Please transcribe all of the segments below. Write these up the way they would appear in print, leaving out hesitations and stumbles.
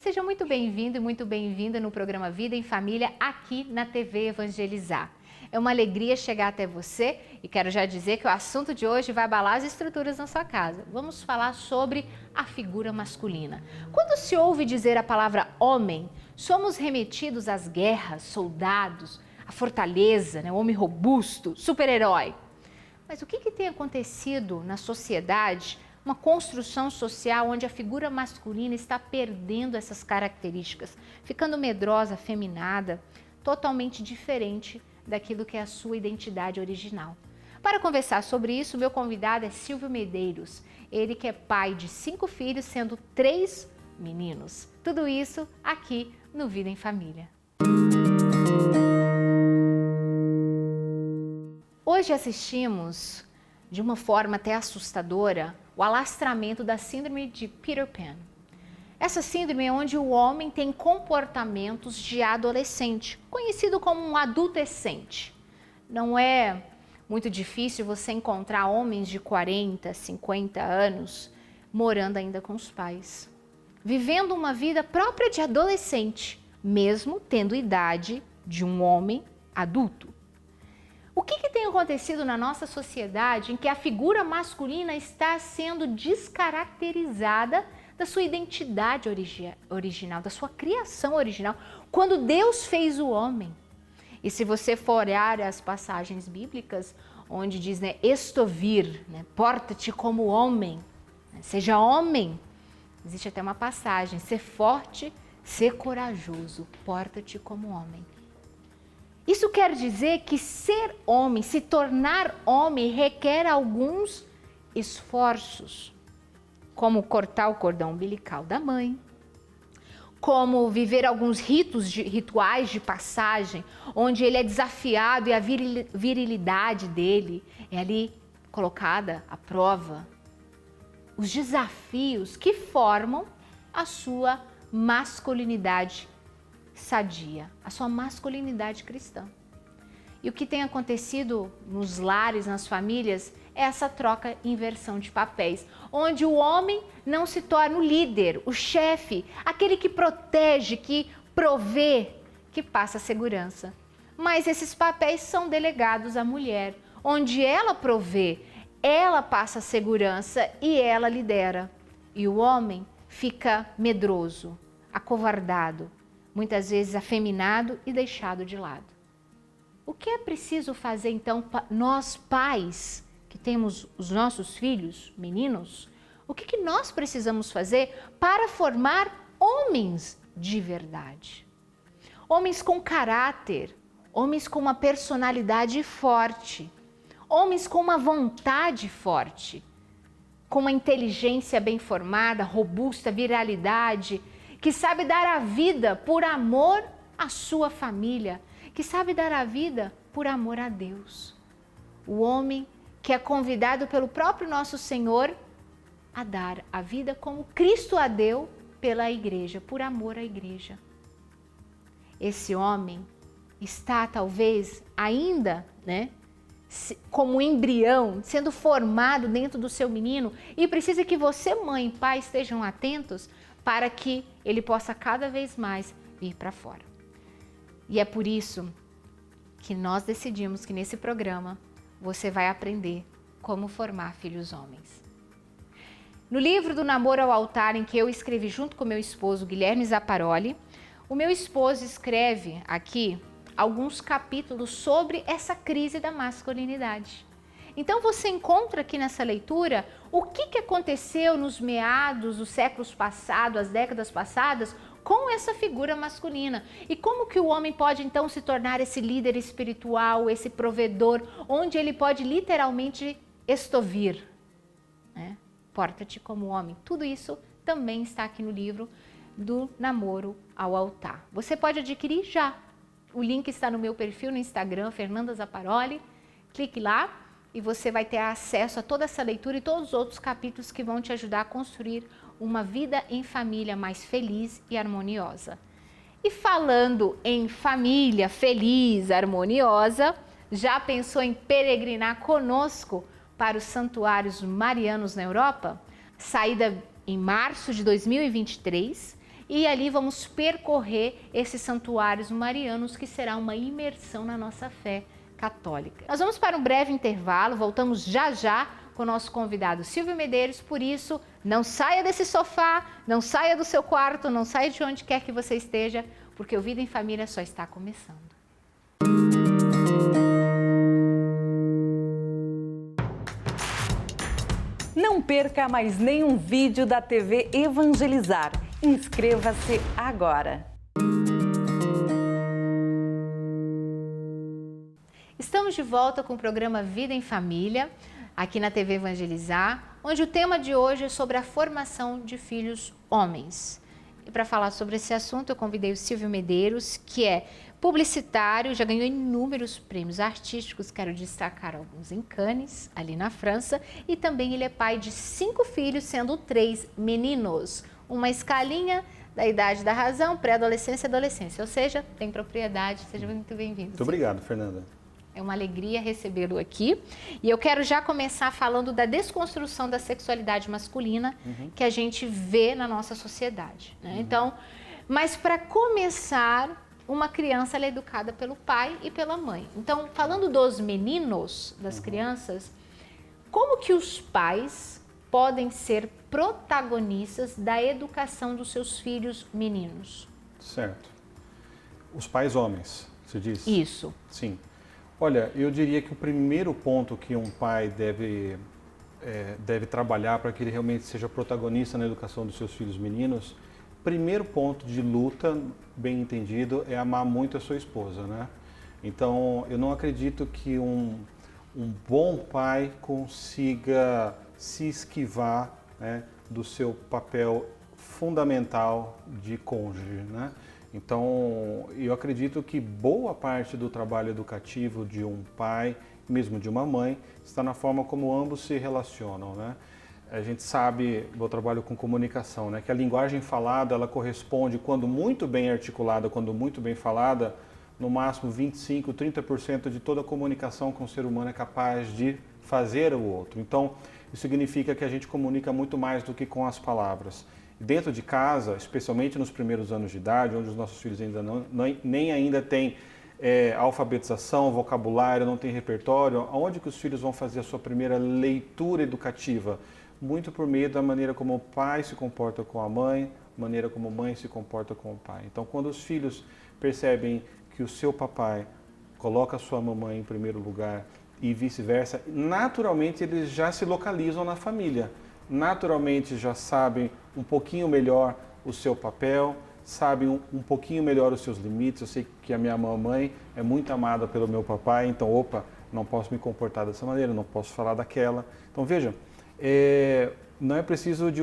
Seja muito bem-vindo e muito bem-vinda no programa Vida em Família aqui na TV Evangelizar. É uma alegria chegar até você e quero já dizer que o assunto de hoje vai abalar as estruturas na sua casa. Vamos falar sobre a figura masculina. Quando se ouve dizer a palavra homem, somos remetidos às guerras, soldados, à fortaleza, o homem robusto, super-herói. Mas o que tem acontecido na sociedade? Uma construção social onde a figura masculina está perdendo essas características, ficando medrosa, afeminada, totalmente diferente daquilo que é a sua identidade original. Para conversar sobre isso, meu convidado é Silvio Medeiros, ele que é pai de 5 filhos, sendo 3 meninos. Tudo isso aqui no Vida em Família. Hoje assistimos, de uma forma até assustadora, o alastramento da síndrome de Peter Pan. Essa síndrome é onde o homem tem comportamentos de adolescente, conhecido como um adultescente. Não é muito difícil você encontrar homens de 40, 50 anos morando ainda com os pais, vivendo uma vida própria de adolescente, mesmo tendo idade de um homem adulto. O que tem acontecido na nossa sociedade em que a figura masculina está sendo descaracterizada da sua identidade original, da sua criação original, quando Deus fez o homem? E se você for olhar as passagens bíblicas, onde diz, estovir, porta-te como homem, seja homem, existe até uma passagem, ser forte, ser corajoso, porta-te como homem. Isso quer dizer que ser homem, se tornar homem, requer alguns esforços, como cortar o cordão umbilical da mãe, como viver alguns rituais de passagem, onde ele é desafiado e a virilidade dele é ali colocada à prova. Os desafios que formam a sua masculinidade sadia, a sua masculinidade cristã. E o que tem acontecido nos lares, nas famílias, é essa troca e inversão de papéis, onde o homem não se torna o líder, o chefe, aquele que protege, que provê, que passa segurança. Mas esses papéis são delegados à mulher, onde ela provê, ela passa segurança e ela lidera. E o homem fica medroso, acovardado, muitas vezes afeminado e deixado de lado. O que é preciso fazer então, nós pais que temos os nossos filhos, meninos, o que nós precisamos fazer para formar homens de verdade? Homens com caráter, homens com uma personalidade forte, homens com uma vontade forte, com uma inteligência bem formada, robusta, viralidade, que sabe dar a vida por amor à sua família, que sabe dar a vida por amor a Deus. O homem que é convidado pelo próprio nosso Senhor a dar a vida como Cristo a deu pela igreja, por amor à igreja. Esse homem está talvez ainda, como embrião, sendo formado dentro do seu menino e precisa que você, mãe e pai, estejam atentos para que ele possa cada vez mais vir para fora. E é por isso que nós decidimos que nesse programa você vai aprender como formar filhos homens. No livro do Namoro ao Altar, em que eu escrevi junto com meu esposo Guilherme Zaparoli, o meu esposo escreve aqui alguns capítulos sobre essa crise da masculinidade. Então você encontra aqui nessa leitura o que aconteceu nos meados dos séculos passados, as décadas passadas, com essa figura masculina. E como que o homem pode então se tornar esse líder espiritual, esse provedor, onde ele pode literalmente estovir. Porta-te como homem. Tudo isso também está aqui no livro do Namoro ao Altar. Você pode adquirir já. O link está no meu perfil no Instagram, Fernanda Zaparoli. Clique lá e você vai ter acesso a toda essa leitura e todos os outros capítulos que vão te ajudar a construir uma vida em família mais feliz e harmoniosa. E falando em família feliz, harmoniosa, já pensou em peregrinar conosco para os santuários marianos na Europa? Saída em março de 2023 e ali vamos percorrer esses santuários marianos, que será uma imersão na nossa fé católica. Nós vamos para um breve intervalo, voltamos já já com o nosso convidado Silvio Medeiros, por isso não saia desse sofá, não saia do seu quarto, não saia de onde quer que você esteja, porque o Vida em Família só está começando. Não perca mais nenhum vídeo da TV Evangelizar. Inscreva-se agora. Estamos de volta com o programa Vida em Família, aqui na TV Evangelizar, onde o tema de hoje é sobre a formação de filhos homens. E para falar sobre esse assunto, eu convidei o Silvio Medeiros, que é publicitário, já ganhou inúmeros prêmios artísticos, quero destacar alguns em Cannes, ali na França, e também ele é pai de 5 filhos, sendo 3 meninos. Uma escalinha da idade da razão, pré-adolescência e adolescência, ou seja, tem propriedade. Seja muito bem-vindo. Muito obrigado, Fernanda. É uma alegria recebê-lo aqui. E eu quero já começar falando da desconstrução da sexualidade masculina que a gente vê na nossa sociedade, né? Então, mas para começar, uma criança ela é educada pelo pai e pela mãe. Então, falando dos meninos, das crianças, como que os pais podem ser protagonistas da educação dos seus filhos meninos? Certo. Os pais homens, você disse? Isso. Sim. Olha, eu diria que o primeiro ponto que um pai deve trabalhar para que ele realmente seja protagonista na educação dos seus filhos meninos, primeiro ponto de luta, bem entendido, é amar muito a sua esposa, né? Então, eu não acredito que um bom pai consiga se esquivar, né, do seu papel fundamental de cônjuge, né? Então, eu acredito que boa parte do trabalho educativo de um pai, mesmo de uma mãe, está na forma como ambos se relacionam, né? A gente sabe, eu trabalho com comunicação, né, que a linguagem falada, ela corresponde, quando muito bem articulada, quando muito bem falada, no máximo 25%, 30% de toda a comunicação que um ser humano é capaz de fazer ao outro. Então, isso significa que a gente comunica muito mais do que com as palavras. Dentro de casa, especialmente nos primeiros anos de idade, onde os nossos filhos ainda nem ainda têm alfabetização, vocabulário, não tem repertório, onde que os filhos vão fazer a sua primeira leitura educativa? Muito por meio da maneira como o pai se comporta com a mãe, maneira como a mãe se comporta com o pai. Então, quando os filhos percebem que o seu papai coloca a sua mamãe em primeiro lugar e vice-versa, naturalmente eles já se localizam na família. Naturalmente já sabem um pouquinho melhor o seu papel, sabem um pouquinho melhor os seus limites. Eu sei que a minha mamãe é muito amada pelo meu papai, então, não posso me comportar dessa maneira, não posso falar daquela. Então, veja, não é preciso de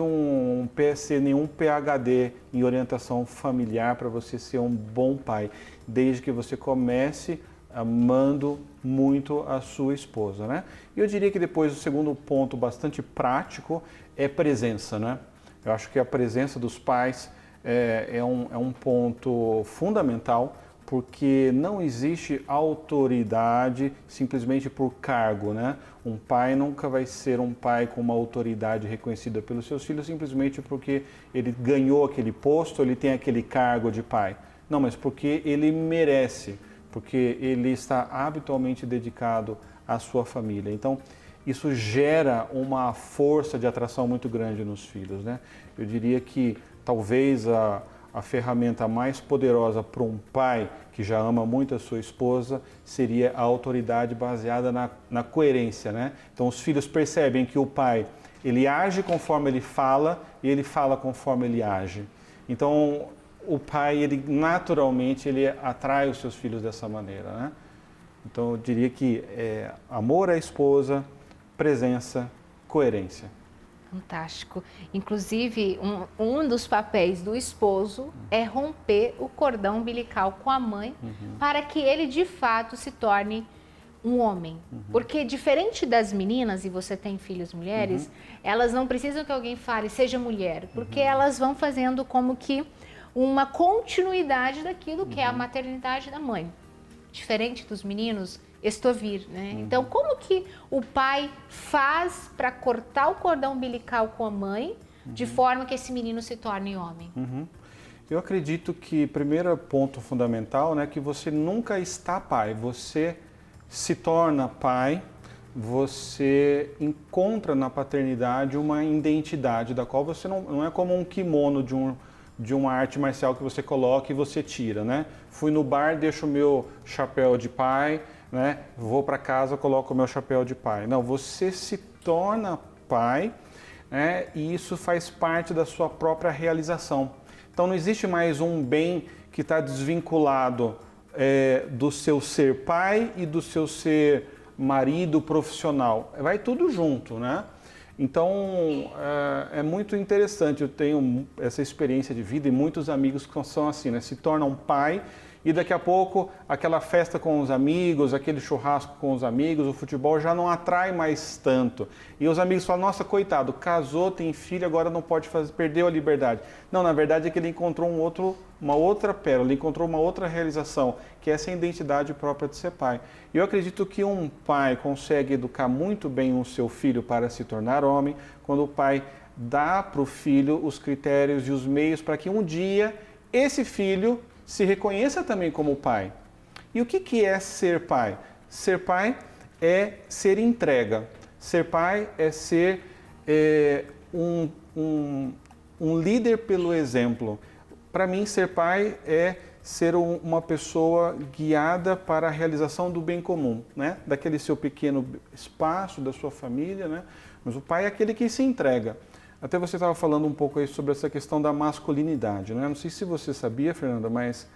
ser nenhum PhD em orientação familiar para você ser um bom pai, desde que você comece amando muito a sua esposa, né? E eu diria que depois o segundo ponto bastante prático é presença, né? Eu acho que a presença dos pais é um ponto fundamental, porque não existe autoridade simplesmente por cargo, né? Um pai nunca vai ser um pai com uma autoridade reconhecida pelos seus filhos simplesmente porque ele ganhou aquele posto, ele tem aquele cargo de pai. Não, mas porque ele merece, porque ele está habitualmente dedicado à sua família. Então, isso gera uma força de atração muito grande nos filhos, né? Eu diria que talvez a ferramenta mais poderosa para um pai que já ama muito a sua esposa seria a autoridade baseada na coerência, né? Então, os filhos percebem que o pai, ele age conforme ele fala e ele fala conforme ele age. Então, o pai, ele naturalmente, ele atrai os seus filhos dessa maneira, né? Então, eu diria que amor à esposa, presença, coerência. Fantástico. Inclusive, um dos papéis do esposo é romper o cordão umbilical com a mãe para que ele, de fato, se torne um homem. Porque, diferente das meninas, e você tem filhas mulheres, elas não precisam que alguém fale, seja mulher, porque elas vão fazendo como que uma continuidade daquilo que é a maternidade da mãe. Diferente dos meninos, estovir, né? Então, como que o pai faz para cortar o cordão umbilical com a mãe de forma que esse menino se torne homem? Eu acredito que primeiro ponto fundamental, né, que você nunca está pai, você se torna pai, você encontra na paternidade uma identidade da qual você não é como um kimono de uma arte marcial que você coloca e você tira, né? Fui no bar, deixo o meu chapéu de pai, né? Vou para casa, coloco o meu chapéu de pai. Não, você se torna pai, né? E isso faz parte da sua própria realização. Então não existe mais um bem que está desvinculado do seu ser pai e do seu ser marido profissional. Vai tudo junto, né? Então é muito interessante. Eu tenho essa experiência de vida e muitos amigos que são assim, né? Se tornam pai e daqui a pouco aquela festa com os amigos, aquele churrasco com os amigos, o futebol já não atrai mais tanto. E os amigos falam, nossa, coitado, casou, tem filho, agora não pode fazer, perdeu a liberdade. Não, na verdade é que ele encontrou uma outra pérola, ele encontrou uma outra realização, que é essa identidade própria de ser pai. E eu acredito que um pai consegue educar muito bem o seu filho para se tornar homem, quando o pai dá para o filho os critérios e os meios para que um dia esse filho se reconheça também como pai. E o que é ser pai? Ser pai é ser entrega. Ser pai é ser um líder pelo exemplo. Para mim, ser pai é ser uma pessoa guiada para a realização do bem comum, né? Daquele seu pequeno espaço, da sua família, né? Mas o pai é aquele que se entrega. Até você estava falando um pouco aí sobre essa questão da masculinidade, né? Não sei se você sabia, Fernanda, mas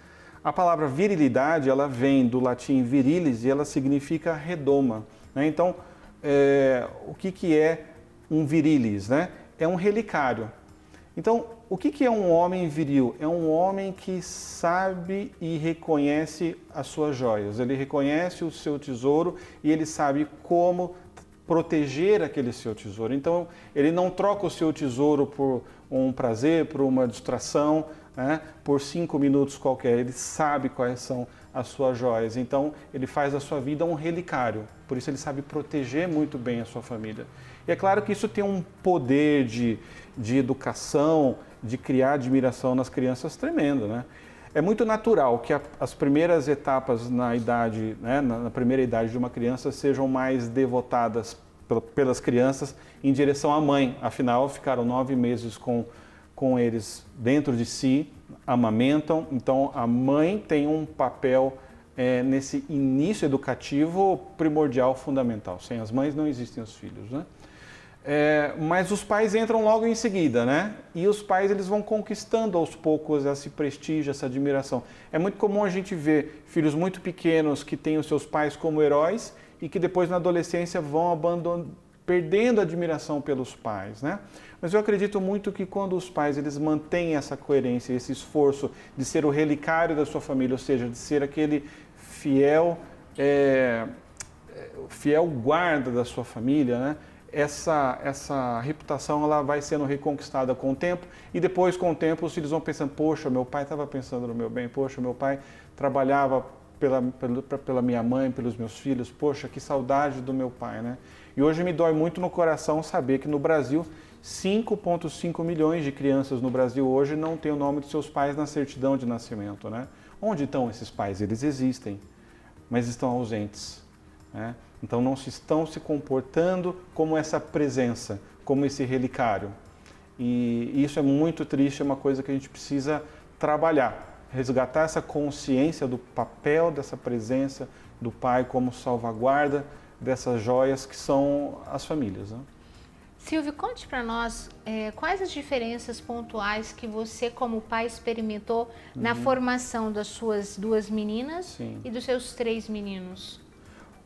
a palavra virilidade, ela vem do latim virilis e ela significa redoma, né? Então, o que é um virilis, né? É um relicário. Então, o que é um homem viril? É um homem que sabe e reconhece as suas joias. Ele reconhece o seu tesouro e ele sabe como proteger aquele seu tesouro. Então, ele não troca o seu tesouro por um prazer, por uma distração, né, por 5 minutos qualquer. Ele sabe quais são as suas joias. Então, ele faz da sua vida um relicário. Por isso, ele sabe proteger muito bem a sua família. E é claro que isso tem um poder de educação, de criar admiração nas crianças tremendo, né? É muito natural que as primeiras etapas na idade, né, na primeira idade de uma criança sejam mais devotadas pelas crianças em direção à mãe. Afinal, ficaram 9 meses com eles dentro de si, amamentam. Então, a mãe tem um papel nesse início educativo primordial, fundamental. Sem as mães não existem os filhos, né? Mas os pais entram logo em seguida, né? E os pais eles vão conquistando aos poucos esse prestígio, essa admiração. É muito comum a gente ver filhos muito pequenos que têm os seus pais como heróis e que depois na adolescência vão perdendo a admiração pelos pais, né? Mas eu acredito muito que quando os pais eles mantêm essa coerência, esse esforço de ser o relicário da sua família, ou seja, de ser aquele fiel guarda da sua família, né? Essa reputação ela vai sendo reconquistada com o tempo e depois com o tempo os filhos vão pensando, poxa, meu pai estava pensando no meu bem, poxa, meu pai trabalhava pela minha mãe, pelos meus filhos, poxa, que saudade do meu pai, né? E hoje me dói muito no coração saber que no Brasil 5,5 milhões de crianças no Brasil hoje não têm o nome dos seus pais na certidão de nascimento, né? Onde estão esses pais? Eles existem, mas estão ausentes, né? Então não estão se comportando como essa presença, como esse relicário. E isso é muito triste, é uma coisa que a gente precisa trabalhar, resgatar essa consciência do papel dessa presença do pai como salvaguarda dessas joias que são as famílias, né? Silvio, conte para nós quais as diferenças pontuais que você como pai experimentou na formação das suas 2 meninas Sim. e dos seus 3 meninos.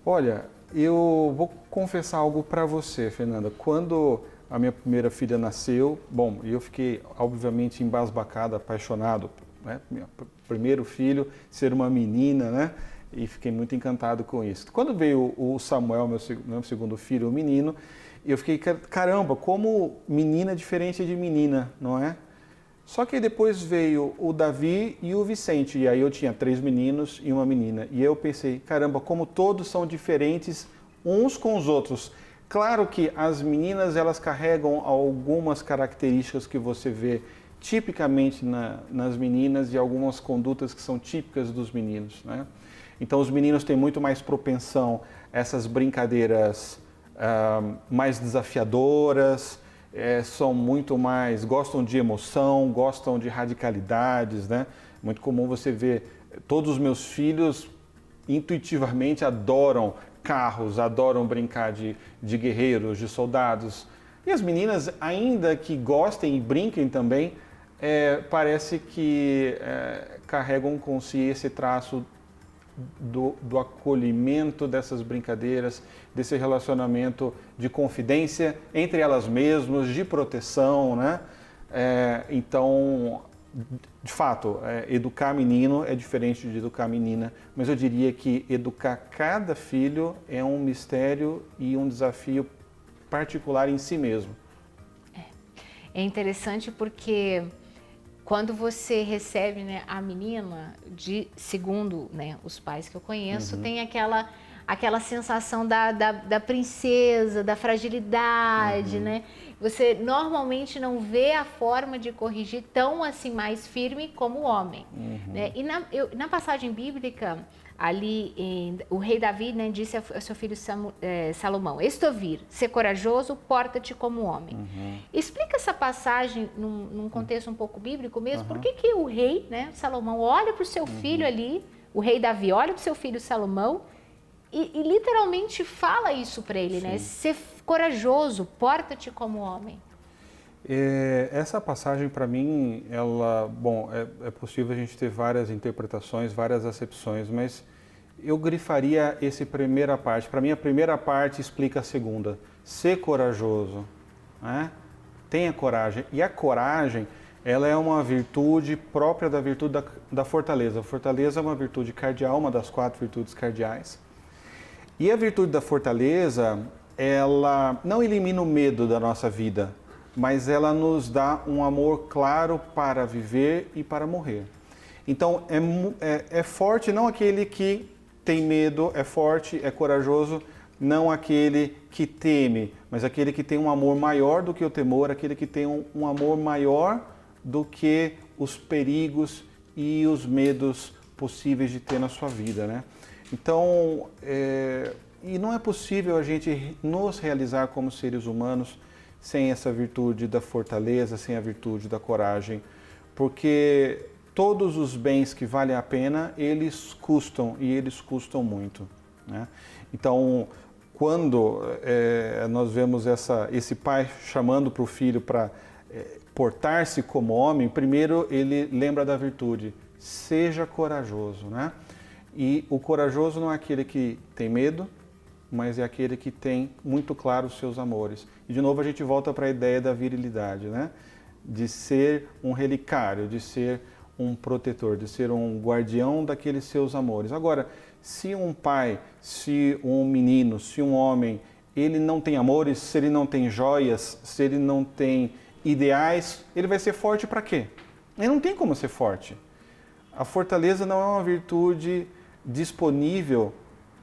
Olha, eu vou confessar algo para você, Fernanda. Quando a minha primeira filha nasceu, bom, eu fiquei obviamente embasbacado, apaixonado, né? Meu primeiro filho ser uma menina, né? E fiquei muito encantado com isso. Quando veio o Samuel, meu segundo filho, o menino, eu fiquei, caramba, como menina é diferente de menina, não é? Só que depois veio o Davi e o Vicente, e aí eu tinha 3 meninos e uma menina. E eu pensei, caramba, como todos são diferentes uns com os outros. Claro que as meninas, elas carregam algumas características que você vê tipicamente nas meninas e algumas condutas que são típicas dos meninos, né? Então os meninos têm muito mais propensão a essas brincadeiras mais desafiadoras, são muito mais, gostam de emoção, gostam de radicalidades, né? Muito comum você ver, todos os meus filhos intuitivamente adoram carros, adoram brincar de guerreiros, de soldados. E as meninas, ainda que gostem e brinquem também, parece que carregam com si esse traço do acolhimento dessas brincadeiras, desse relacionamento de confidência entre elas mesmas, de proteção, né? Então, de fato, educar menino é diferente de educar menina, mas eu diria que educar cada filho é um mistério e um desafio particular em si mesmo. É interessante porque quando você recebe, né, a menina, segundo, né, os pais que eu conheço, tem aquela sensação da princesa, da fragilidade, né? Você normalmente não vê a forma de corrigir tão assim mais firme como o homem. Né? E na passagem bíblica, ali o rei Davi, né, disse ao seu filho Salomão: "Estovir, ser corajoso, porta-te como homem". Explica essa passagem num contexto um pouco bíblico mesmo. Por que o rei, né, Salomão, olha para o seu filho ali, o rei Davi olha para o seu filho Salomão e literalmente fala isso para ele, né? Ser corajoso, porta-te como homem. Essa passagem, para mim, é possível a gente ter várias interpretações, várias acepções, mas eu grifaria essa primeira parte. Para mim, a primeira parte explica a segunda. Ser corajoso, né? Tenha coragem. E a coragem, ela é uma virtude própria da virtude da fortaleza. A fortaleza é uma virtude cardeal, uma das 4 virtudes cardeais. E a virtude da fortaleza, ela não elimina o medo da nossa vida, mas ela nos dá um amor claro para viver e para morrer. Então, é forte não aquele que tem medo, é forte, é corajoso, não aquele que teme, mas aquele que tem um amor maior do que o temor, aquele que tem um amor maior do que os perigos e os medos possíveis de ter na sua vida, né? Então, e não é possível a gente nos realizar como seres humanos sem essa virtude da fortaleza, sem a virtude da coragem, porque todos os bens que valem a pena, eles custam, e eles custam muito, né? Então, quando nós vemos esse pai chamando para o filho para portar-se como homem, primeiro ele lembra da virtude, seja corajoso, né? E o corajoso não é aquele que tem medo, mas é aquele que tem muito claro os seus amores. E de novo a gente volta para a ideia da virilidade, né? De ser um relicário, de ser um protetor, de ser um guardião daqueles seus amores. Agora, se um pai, se um menino, se um homem, ele não tem amores, se ele não tem joias, se ele não tem ideais, ele vai ser forte para quê? Ele não tem como ser forte. A fortaleza não é uma virtude disponível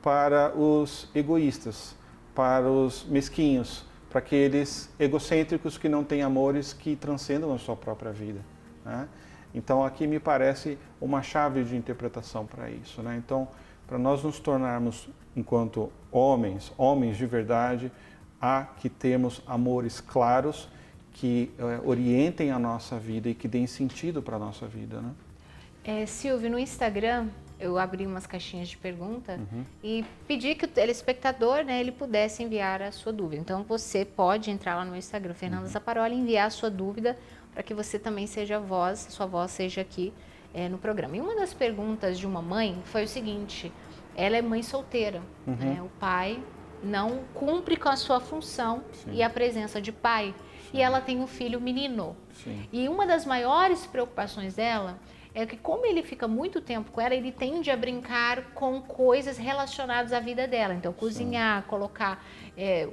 para os egoístas, para os mesquinhos, para aqueles egocêntricos que não têm amores que transcendam a sua própria vida, né? Então aqui me parece uma chave de interpretação para isso, né? Então, para nós nos tornarmos, enquanto homens de verdade, há que termos amores claros que orientem a nossa vida e que deem sentido para a nossa vida, né? Silvio, no Instagram eu abri umas caixinhas de pergunta e pedi que o telespectador, né, ele pudesse enviar a sua dúvida. Então você pode entrar lá no meu Instagram, Fernanda Zaparoli, e enviar a sua dúvida para que você também seja sua voz seja aqui no programa. E uma das perguntas de uma mãe foi o seguinte: ela é mãe solteira, né? O pai não cumpre com a sua função e a presença de pai, e ela tem um filho menino. E uma das maiores preocupações dela é que, como ele fica muito tempo com ela, ele tende a brincar com coisas relacionadas à vida dela. Então, cozinhar, colocar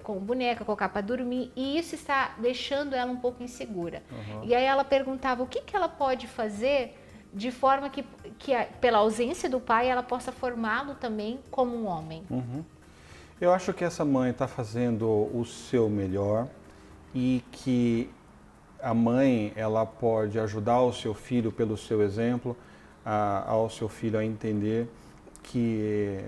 com boneca, colocar para dormir, e isso está deixando ela um pouco insegura. E aí ela perguntava o que ela pode fazer de forma que pela ausência do pai, ela possa formá-lo também como um homem. Eu acho que essa mãe está fazendo o seu melhor e que A mãe, ela pode ajudar o seu filho pelo seu exemplo, ao seu filho a entender que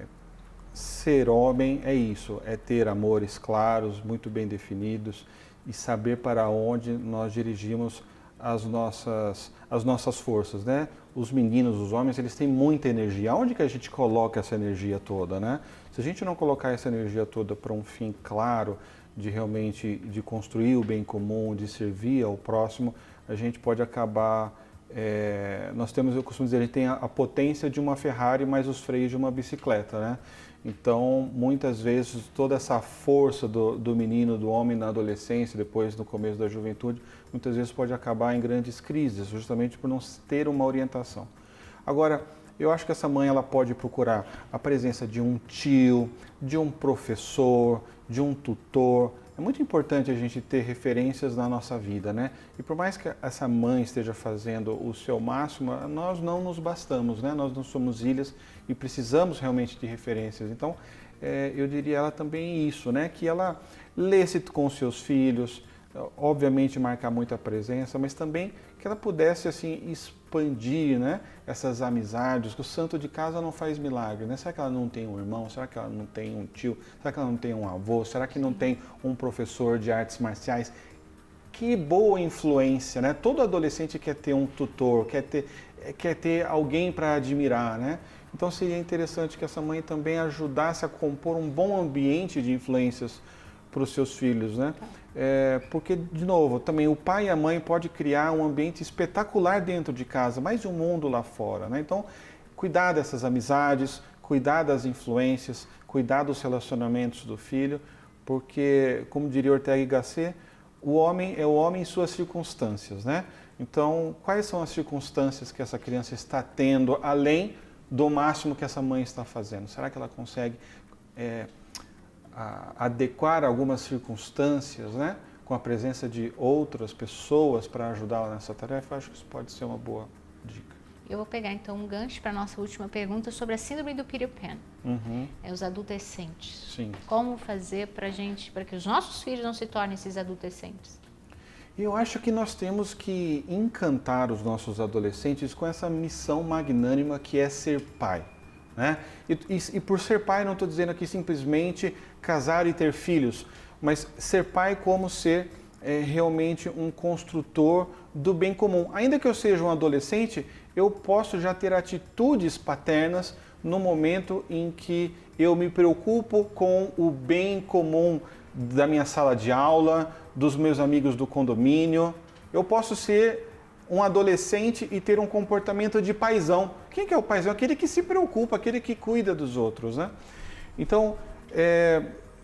ser homem é isso, é ter amores claros, muito bem definidos e saber para onde nós dirigimos as nossas forças, né? Os meninos, os homens, eles têm muita energia. Aonde que a gente coloca essa energia toda, né? Se a gente não colocar essa energia toda para um fim claro, de realmente de construir o bem comum, de servir ao próximo, a gente pode acabar... eu costumo dizer, a gente tem a potência de uma Ferrari, mais os freios de uma bicicleta, né? Então, muitas vezes, toda essa força do menino, do homem na adolescência, depois no começo da juventude, muitas vezes pode acabar em grandes crises, justamente por não ter uma orientação. Agora, eu acho que essa mãe ela pode procurar a presença de um tio, de um professor, de um tutor. É muito importante a gente ter referências na nossa vida, né? E por mais que essa mãe esteja fazendo o seu máximo, nós não nos bastamos, né? Nós não somos ilhas e precisamos realmente de referências. Então, eu diria ela também isso, né? Que ela lesse com seus filhos, obviamente marcar muita presença, mas também que ela pudesse assim expandir, né, essas amizades, que o santo de casa não faz milagre, né? Será que ela não tem um irmão? Será que ela não tem um tio? Será que ela não tem um avô? Será que não tem um professor de artes marciais? Que boa influência, né? Todo adolescente quer ter um tutor, quer ter alguém para admirar, né? Então seria interessante que essa mãe também ajudasse a compor um bom ambiente de influências para os seus filhos, né? Porque, de novo, também o pai e a mãe podem criar um ambiente espetacular dentro de casa, mais um mundo lá fora, né? Então, cuidar dessas amizades, cuidar das influências, cuidar dos relacionamentos do filho, porque, como diria Ortega y Gasset, o homem é o homem em suas circunstâncias, né? Então, quais são as circunstâncias que essa criança está tendo, além do máximo que essa mãe está fazendo? Será que ela consegue adequar algumas circunstâncias, né, com a presença de outras pessoas para ajudá-la nessa tarefa? Acho que isso pode ser uma boa dica. Eu vou pegar então um gancho para a nossa última pergunta sobre a síndrome do Peter Pan. Os adolescentes. Sim. Como fazer para que os nossos filhos não se tornem esses adolescentes? Eu acho que nós temos que encantar os nossos adolescentes com essa missão magnânima que é ser pai, né? E por ser pai, não estou dizendo aqui simplesmente casar e ter filhos, mas ser pai como ser realmente um construtor do bem comum. Ainda que eu seja um adolescente, eu posso já ter atitudes paternas no momento em que eu me preocupo com o bem comum da minha sala de aula, dos meus amigos do condomínio. Eu posso ser um adolescente e ter um comportamento de paizão. Quem que é o paizão? Aquele que se preocupa, aquele que cuida dos outros, né? Então,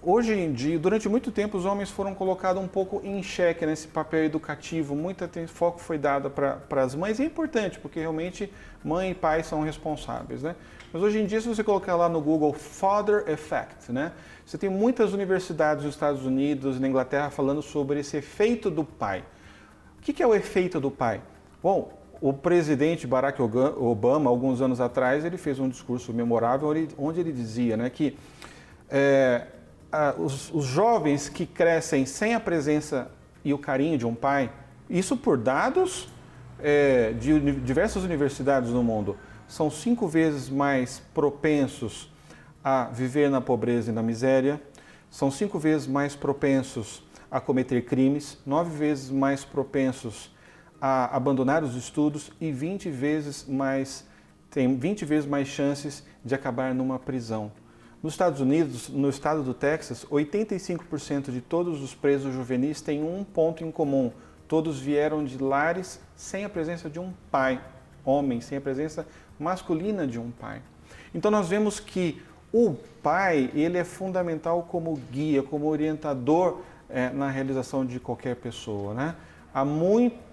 hoje em dia, durante muito tempo, os homens foram colocados um pouco em xeque nesse papel educativo. Muito foco foi dado para as mães. E é importante, porque realmente mãe e pai são responsáveis, né? Mas hoje em dia, se você colocar lá no Google Father Effect, né? Você tem muitas universidades nos Estados Unidos e na Inglaterra falando sobre esse efeito do pai. O que é o efeito do pai? Bom, o presidente Barack Obama, alguns anos atrás, ele fez um discurso memorável onde ele dizia, né, que os jovens que crescem sem a presença e o carinho de um pai, isso por dados de diversas universidades no mundo, são 5 vezes mais propensos a viver na pobreza e na miséria, são 5 vezes mais propensos a cometer crimes, 9 vezes mais propensos a abandonar os estudos e 20 vezes mais chances de acabar numa prisão. Nos Estados Unidos, no estado do Texas, 85% de todos os presos juvenis têm um ponto em comum. Todos vieram de lares sem a presença de um pai, homem, sem a presença masculina de um pai. Então nós vemos que o pai, ele é fundamental como guia, como orientador na realização de qualquer pessoa, né?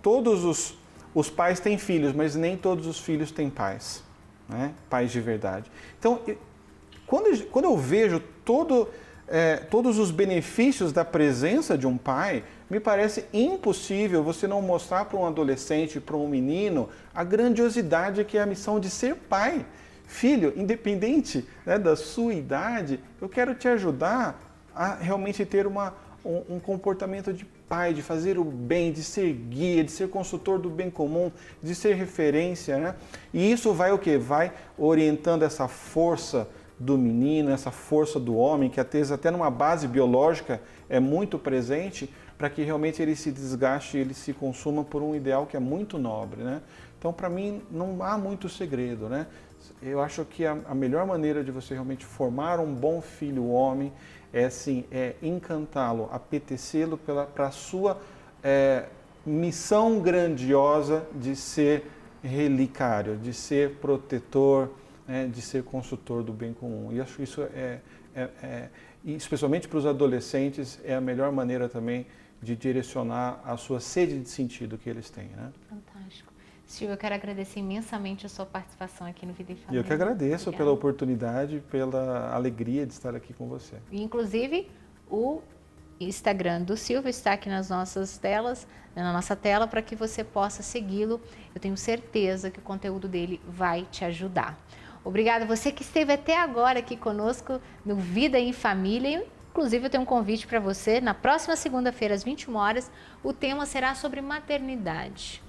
Todos os pais têm filhos, mas nem todos os filhos têm pais, né? Pais de verdade. Então, quando eu vejo todos os benefícios da presença de um pai, me parece impossível você não mostrar para um adolescente, para um menino, a grandiosidade que é a missão de ser pai. Filho, independente, né, da sua idade, eu quero te ajudar a realmente ter um comportamento de pai, de fazer o bem, de ser guia, de ser consultor do bem comum, de ser referência, né? E isso vai o quê? Vai orientando essa força do menino, essa força do homem, que às vezes até numa base biológica é muito presente, para que realmente ele se desgaste, ele se consuma por um ideal que é muito nobre, né? Então, para mim, não há muito segredo, né? Eu acho que a melhor maneira de você realmente formar um bom filho homem é, assim, encantá-lo, apetecê-lo para a sua missão grandiosa de ser relicário, de ser protetor, de ser consultor do bem comum. E acho que isso especialmente para os adolescentes, é a melhor maneira também de direcionar a sua sede de sentido que eles têm, né? Fantástico. Silvio, eu quero agradecer imensamente a sua participação aqui no Vida e Família. E eu que agradeço Obrigada. pela oportunidade, pela alegria de estar aqui com você. Inclusive, o Instagram do Silvio está aqui nas nossas telas, na nossa tela, para que você possa segui-lo. Eu tenho certeza que o conteúdo dele vai te ajudar. Obrigada você que esteve até agora aqui conosco no Vida em Família. Inclusive, eu tenho um convite para você. Na próxima segunda-feira, às 21 horas, o tema será sobre maternidade,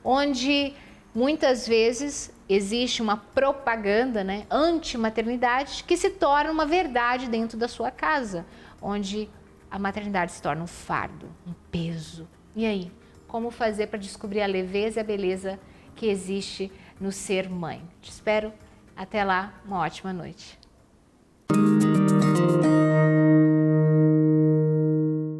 onde muitas vezes existe uma propaganda, né, anti-maternidade, que se torna uma verdade dentro da sua casa, onde a maternidade se torna um fardo, um peso. E aí, como fazer para descobrir a leveza e a beleza que existe no ser mãe? Te espero. Até lá, uma ótima noite.